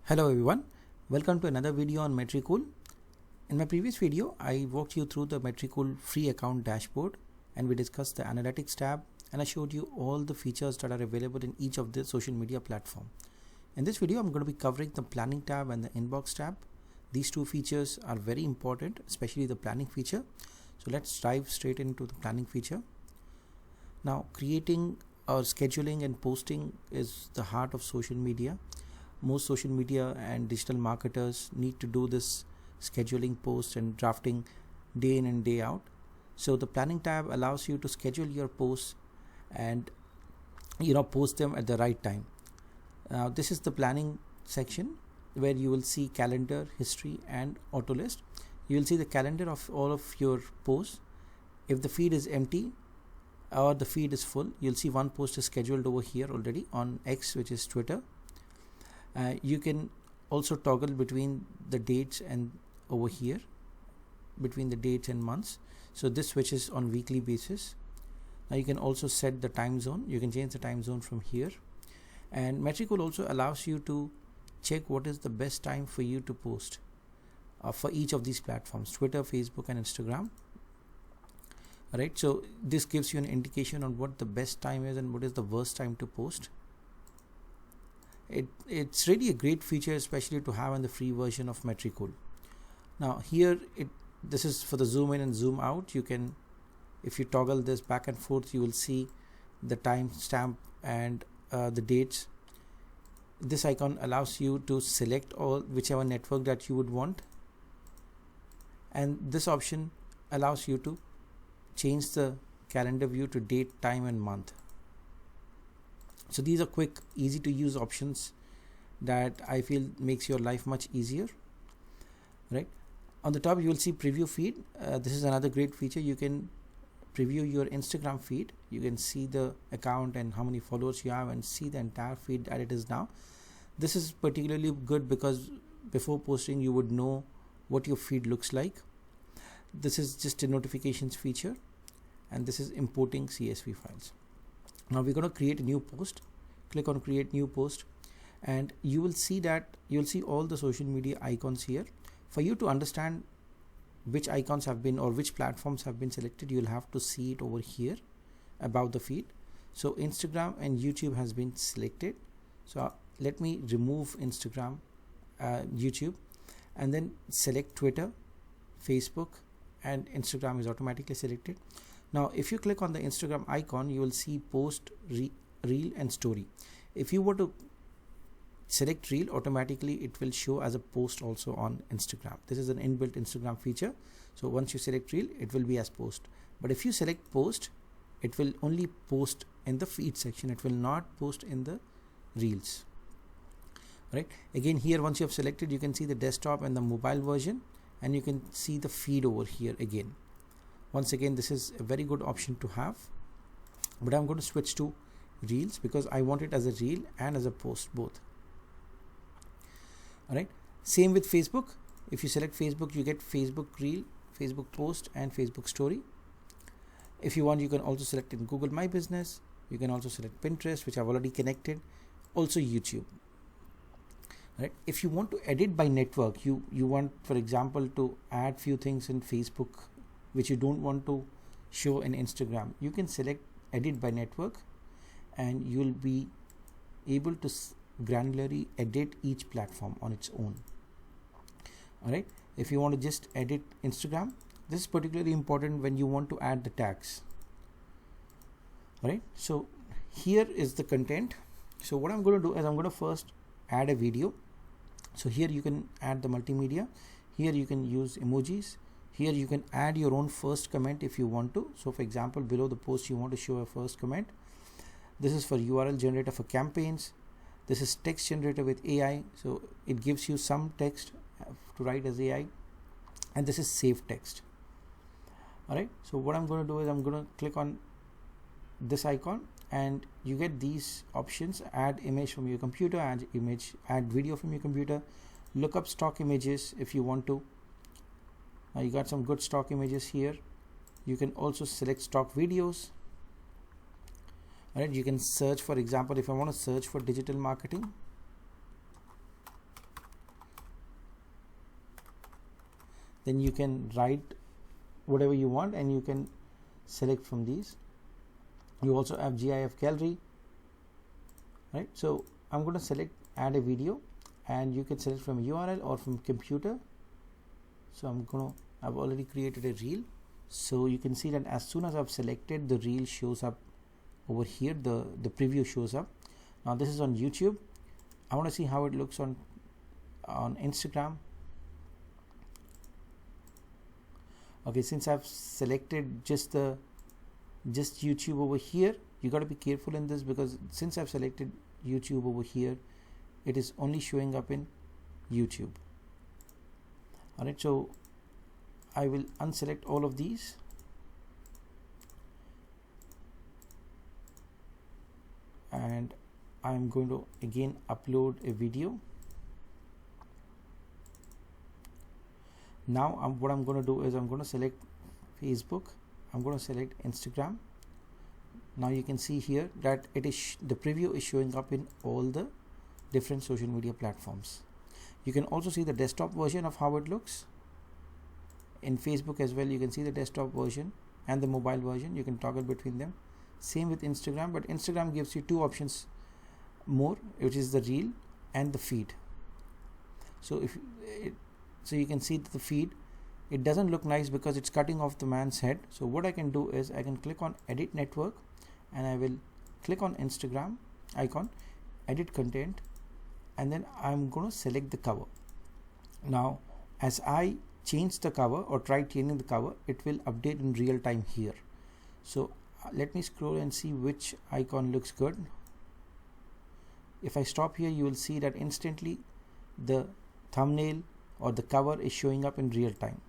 Hello everyone, welcome to another video on Metricool. In my previous video, I walked you through the Metricool free account dashboard and we discussed the analytics tab and I showed you all the features that are available in each of the social media platform. In this video, I'm going to be covering the planning tab and the inbox tab. These two features are very important, especially the planning feature. So let's dive straight into the planning feature. Now, creating or scheduling and posting is the heart of social media. Most social media and digital marketers need to do this scheduling, post and drafting day in and day out. So the planning tab allows you to schedule your posts and post them at the right time. Now this is the planning section where you will see calendar, history and auto list. You will see the calendar of all of your posts. If the feed is empty or the feed is full, you'll see one post is scheduled over here already on X, which is Twitter. You can also toggle between the dates and over here between the dates and months. So this switches on weekly basis. Now you can also set the time zone. You can change the time zone from here. And Metricool also allows you to check what is the best time for you to post for each of these platforms, Twitter, Facebook and Instagram. Alright, so this gives you an indication on what the best time is and what is the worst time to post. It's really a great feature, especially to have in the free version of Metricool. Now here this is for the zoom in and zoom out. You can, if you toggle this back and forth, you will see the time stamp and the dates. This icon allows you to select whichever network that you would want, and this option allows you to change the calendar view to date, time and month. So these are quick, easy to use options that I feel makes your life much easier. Right on the top you will see preview feed. This is another great feature. You can preview your Instagram feed. You can see the account and how many followers you have and see the entire feed that it is now. This is particularly good because before posting you would know what your feed looks like. This is just a notifications feature and this is importing CSV files. Now we're going to create a new post. Click on create new post and you will see all the social media icons here. For you to understand which icons have been or which platforms have been selected, you'll have to see it over here about the feed. So Instagram and YouTube has been selected. So let me remove Instagram, YouTube, and then select Twitter, Facebook, and Instagram is automatically selected. Now if you click on the Instagram icon, you will see post, reel and story. If you were to select reel, automatically it will show as a post also on Instagram. This is an inbuilt Instagram feature. So once you select reel, it will be as post. But if you select post, it will only post in the feed section. It will not post in the reels. Right. Again, here once you have selected, you can see the desktop and the mobile version and you can see the feed over here again. Once again, this is a very good option to have, but I'm going to switch to reels because I want it as a reel and as a post both. Alright, same with Facebook. If you select Facebook, you get Facebook reel, Facebook post and Facebook story. If you want, you can also select in Google My Business. You can also select Pinterest, which I've already connected, also YouTube. Right. If you want to edit by network, you want, for example, to add few things in Facebook which you don't want to show in Instagram, you can select edit by network and you will be able to granularly edit each platform on its own. Alright, if you want to just edit Instagram, this is particularly important when you want to add the tags. Alright, so here is the content. So what I'm going to do is I'm going to first add a video. So here you can add the multimedia. Here you can use emojis. Here you can add your own first comment if you want to. So for example, below the post you want to show a first comment. This is for URL generator for campaigns. This is text generator with AI. So it gives you some text to write as AI. And this is save text. Alright, so what I'm going to do is I'm going to click on this icon and you get these options: add image from your computer, add image, add video from your computer, look up stock images if you want to. Now you got some good stock images here. You can also select stock videos. All right, you can search, for example, if I want to search for digital marketing, then you can write whatever you want and you can select from these. You also have GIF gallery, right? So I'm going to select add a video, and you can select from URL or from computer. So I've already created a reel. So you can see that as soon as I've selected, the reel shows up over here, the preview shows up. Now this is on YouTube. I want to see how it looks on Instagram. Okay, since I've selected just YouTube over here, you got to be careful in this, because since I've selected YouTube over here, it is only showing up in YouTube. Alright, so I will unselect all of these, and I'm going to again upload a video. Now what I'm going to do is I'm going to select Facebook, I'm going to select Instagram. Now you can see here that it is the preview is showing up in all the different social media platforms. You can also see the desktop version of how it looks in Facebook as well. You can see the desktop version and the mobile version. You can toggle between them. Same with Instagram, but Instagram gives you two options more, which is the reel and the feed. So so you can see that the feed, it doesn't look nice because it's cutting off the man's head. So what I can do is I can click on edit network, and I will click on Instagram icon, edit content, and then I'm going to select the cover. Now as I change the cover or try changing the cover, it will update in real time here. So let me scroll and see which icon looks good. If I stop here, you will see that instantly the thumbnail or the cover is showing up in real time.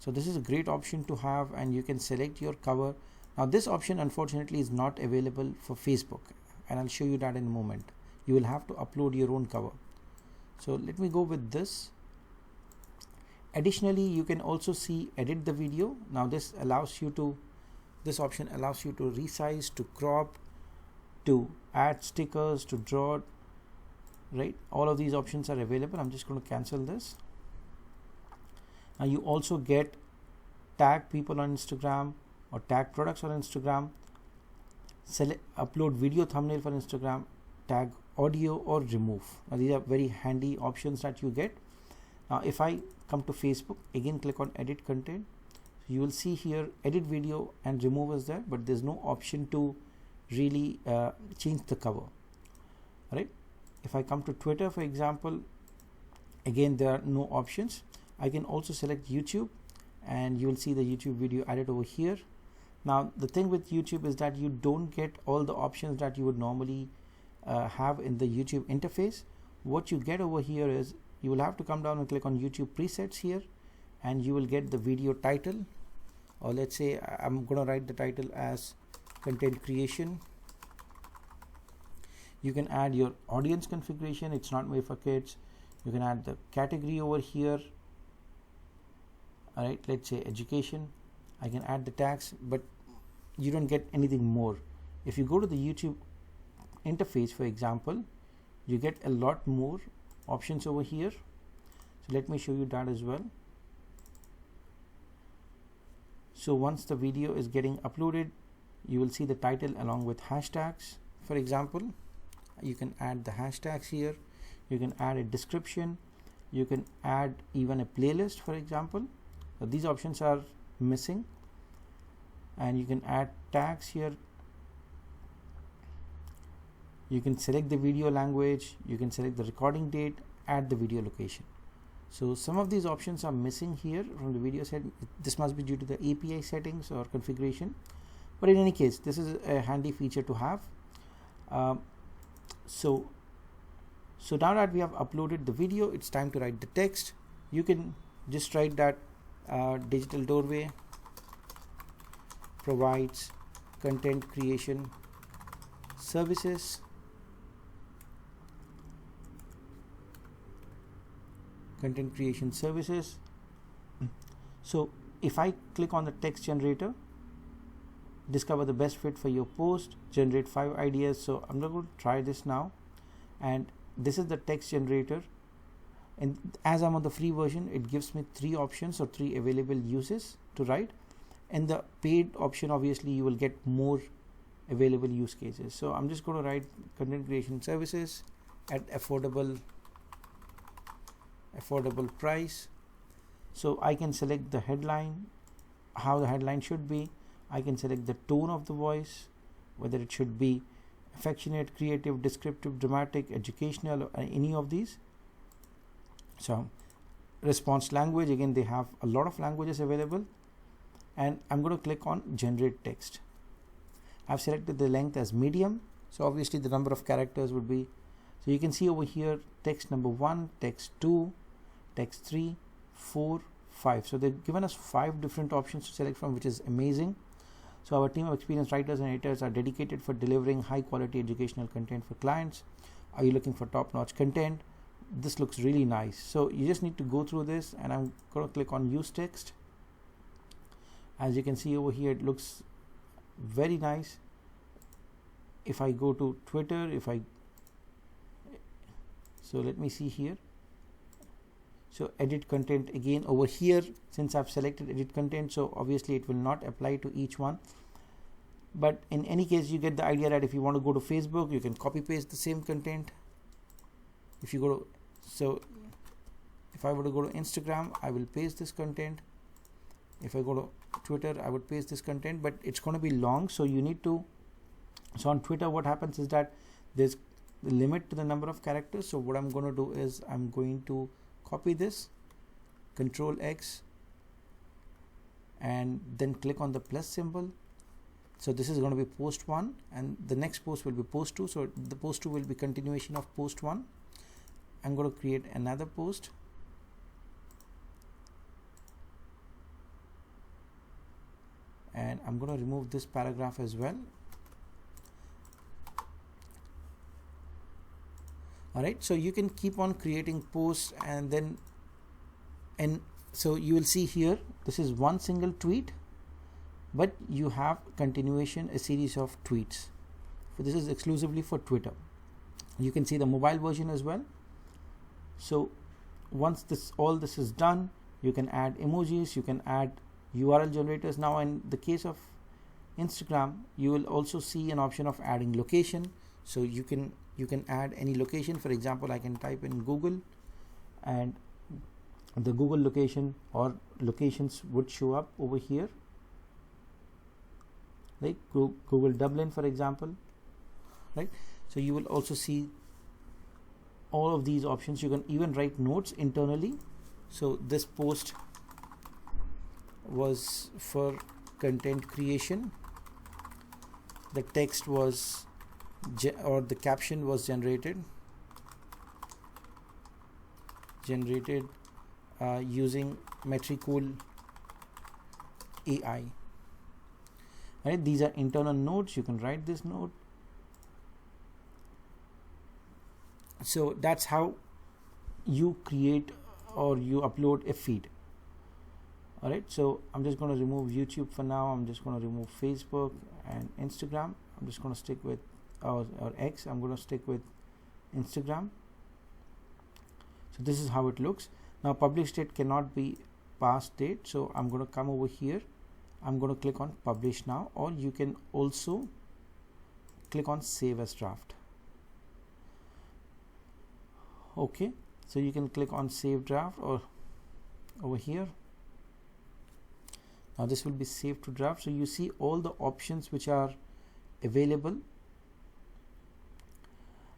So this is a great option to have, and you can select your cover. Now this option unfortunately is not available for Facebook, and I'll show you that in a moment. You will have to upload your own cover. So let me go with this. Additionally, you can also see edit the video. Now this option allows you to resize, to crop, to add stickers, to draw, right? All of these options are available. I'm just going to cancel this. Now you also get tag people on Instagram or tag products on Instagram, upload video thumbnail for Instagram, tag audio, or remove. Now these are very handy options that you get. Now if I come to Facebook, again click on edit content, you will see here edit video and remove is there, but there's no option to really change the cover. Right? If I come to Twitter, for example, again there are no options. I can also select YouTube, and you will see the YouTube video added over here. Now the thing with YouTube is that you don't get all the options that you would normally have in the YouTube interface. What you get over here is you will have to come down and click on YouTube presets here, and you will get the video title, or let's say I'm going to write the title as content creation. You can add your audience configuration, it's not made for kids. You can add the category over here. Alright, let's say education. I can add the tags, but you don't get anything more. If you go to the YouTube interface, for example, you get a lot more options over here. So let me show you that as well. So once the video is getting uploaded, you will see the title along with hashtags. For example, you can add the hashtags here. You can add a description. You can add even a playlist, for example. These options are missing, and you can add tags here. You can select the video language, you can select the recording date, add the video location. So some of these options are missing here from the video set. This must be due to the API settings or configuration, but in any case, this is a handy feature to have. So now that we have uploaded the video, it's time to write the text. You can just write that Digital Doorway provides content creation services. Content creation services. So if I click on the text generator, discover the best fit for your post, generate 5 ideas. So I'm going to try this now, and this is the text generator And as I'm on the free version, it gives me 3 options or 3 available uses to write. And the paid option, obviously you will get more available use cases. So I'm just going to write content creation services at affordable price. So I can select the headline, how the headline should be. I can select the tone of the voice, whether it should be affectionate, creative, descriptive, dramatic, educational, or any of these. So response language, again they have a lot of languages available, and I'm going to click on generate text. I've selected the length as medium, so obviously the number of characters would be, so you can see over here text number 1, text 2, text 3, 4, 5. So they've given us 5 different options to select from, which is amazing. So our team of experienced writers and editors are dedicated for delivering high quality educational content for clients. Are you looking for top-notch content? This looks really nice. So you just need to go through this, and I'm going to click on use text. As you can see over here, it looks very nice. If I go to Twitter, so let me see here. So edit content, again over here, since I've selected edit content, so obviously it will not apply to each one. But in any case, you get the idea that if you want to go to Facebook, you can copy paste the same content. If you go to, so if I were to go to Instagram, I will paste this content. If I go to Twitter, I would paste this content, but it's going to be long, so you need to, so on Twitter what happens is that there's a limit to the number of characters. So what I'm going to do is I'm going to copy this, Control X, and then click on the plus symbol. So this is going to be post 1, and the next post will be post 2. So the post 2 will be continuation of post 1. I'm going to create another post, and I'm going to remove this paragraph as well. Alright, so you can keep on creating posts, and so you will see here, this is one single tweet, but you have continuation, a series of tweets. So this is exclusively for Twitter. You can see the mobile version as well. So once all this is done, you can add emojis, you can add URL generators. Now in the case of Instagram, you will also see an option of adding location. So you can add any location. For example, I can type in Google, and the Google location or locations would show up over here, like Google Dublin, for example, right? So you will also see all of these options. You can even write notes internally. So this post was for content creation. The text was or the caption was generated using Metricool AI. Right, these are internal notes. You can write this note. So that's how you create or you upload a feed. Alright, so I'm just going to remove YouTube for now. I'm just going to remove Facebook and Instagram. I'm just going to stick with or X. I'm going to stick with Instagram. So this is how it looks. Now publish date cannot be past date, so I'm going to come over here. I'm going to click on publish now, or you can also click on save as draft. Okay, so you can click on save draft or over here. Now this will be saved to draft. So you see all the options which are available,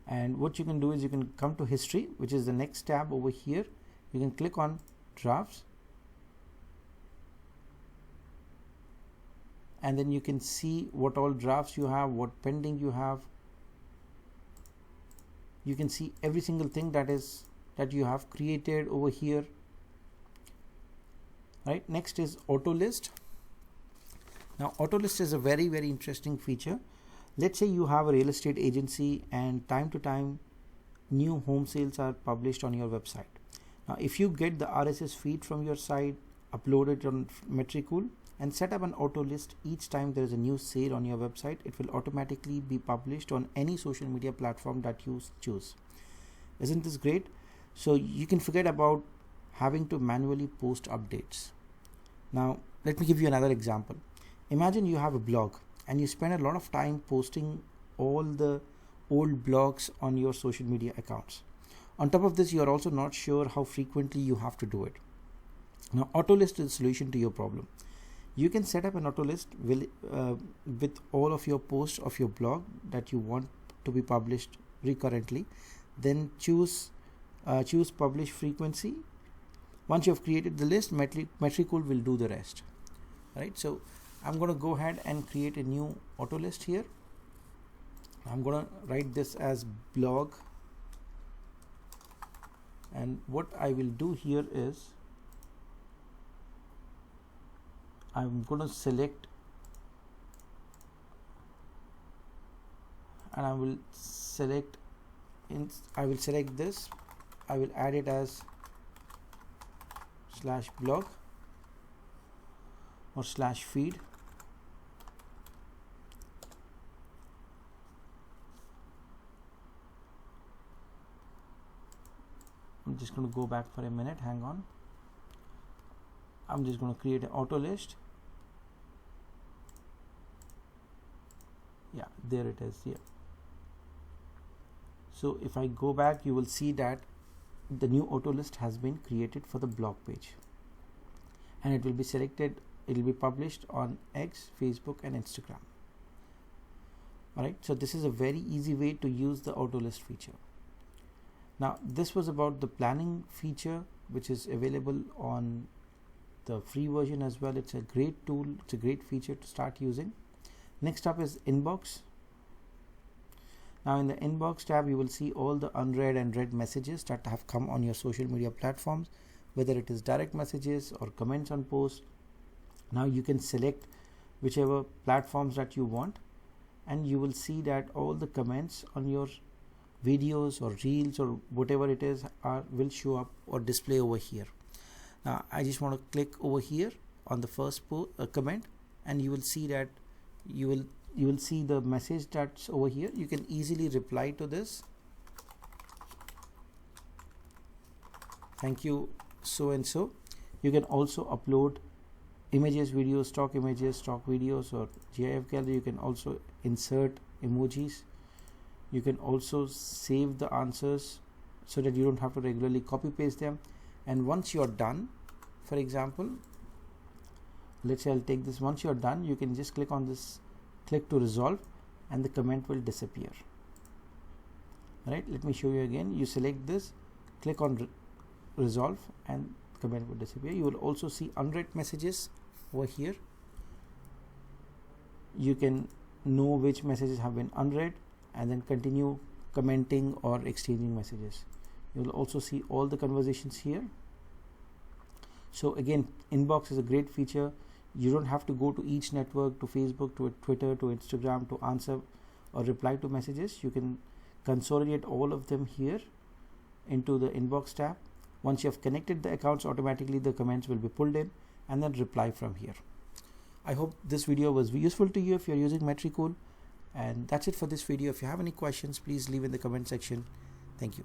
and what you can do is you can come to history, which is the next tab over here. You can click on drafts, and then you can see what all drafts you have, what pending you have. You can see every single thing that you have created over here. Right, next is auto list. Now auto list is a very interesting feature. Let's say you have a real estate agency, and time to time new home sales are published on your website. Now if you get the RSS feed from your site, upload it on Metricool, and set up an auto list each time there is a new sale on your website, it will automatically be published on any social media platform that you choose. Isn't this great? So you can forget about having to manually post updates. Now let me give you another example. Imagine you have a blog and you spend a lot of time posting all the old blogs on your social media accounts. On top of this, you are also not sure how frequently you have to do it. Now autolist is the solution to your problem. You can set up an autolist with all of your posts of your blog that you want to be published recurrently. Then choose publish frequency. Once you have created the list, Metricool will do the rest. Right? So I'm going to go ahead and create a new auto list here. I'm going to write this as blog, and what I will do here is I'm going to select, and I will select this. I will add it as /blog or /feed. I'm just going to go back for a minute. Hang on. I'm just going to create an auto list. Yeah, there it is here. So if I go back, you will see that the new auto list has been created for the blog page, and it will be selected. It will be published on X, Facebook, and Instagram. Alright, so this is a very easy way to use the auto list feature. Now this was about the planning feature, which is available on the free version as well. It's a great tool. It's a great feature to start using. Next up is inbox. Now in the inbox tab, you will see all the unread and read messages that have come on your social media platforms, whether it is direct messages or comments on posts. Now you can select whichever platforms that you want, and you will see that all the comments on your videos or reels or whatever it is will show up or display over here. Now I just want to click over here on the first comment, and you will see that you will see the message that's over here. You can easily reply to this. Thank you, so and so. You can also upload images, videos, stock images, stock videos, or GIF gallery. You can also insert emojis. You can also save the answers so that you don't have to regularly copy paste them. And once you're done, for example, let's say I'll take this. Once you're done, you can just click on this, click to resolve, and the comment will disappear. Alright, let me show you again. You select this, click on resolve, and comment will disappear. You will also see unread messages over here. You can know which messages have been unread and then continue commenting or exchanging messages. You will also see all the conversations here. So again, inbox is a great feature. You don't have to go to each network, to Facebook, to Twitter, to Instagram to answer or reply to messages. You can consolidate all of them here into the inbox tab. Once you have connected the accounts, automatically the comments will be pulled in, and then reply from here. I hope this video was useful to you if you're using Metricool. And that's it for this video. If you have any questions, please leave in the comment section. Thank you.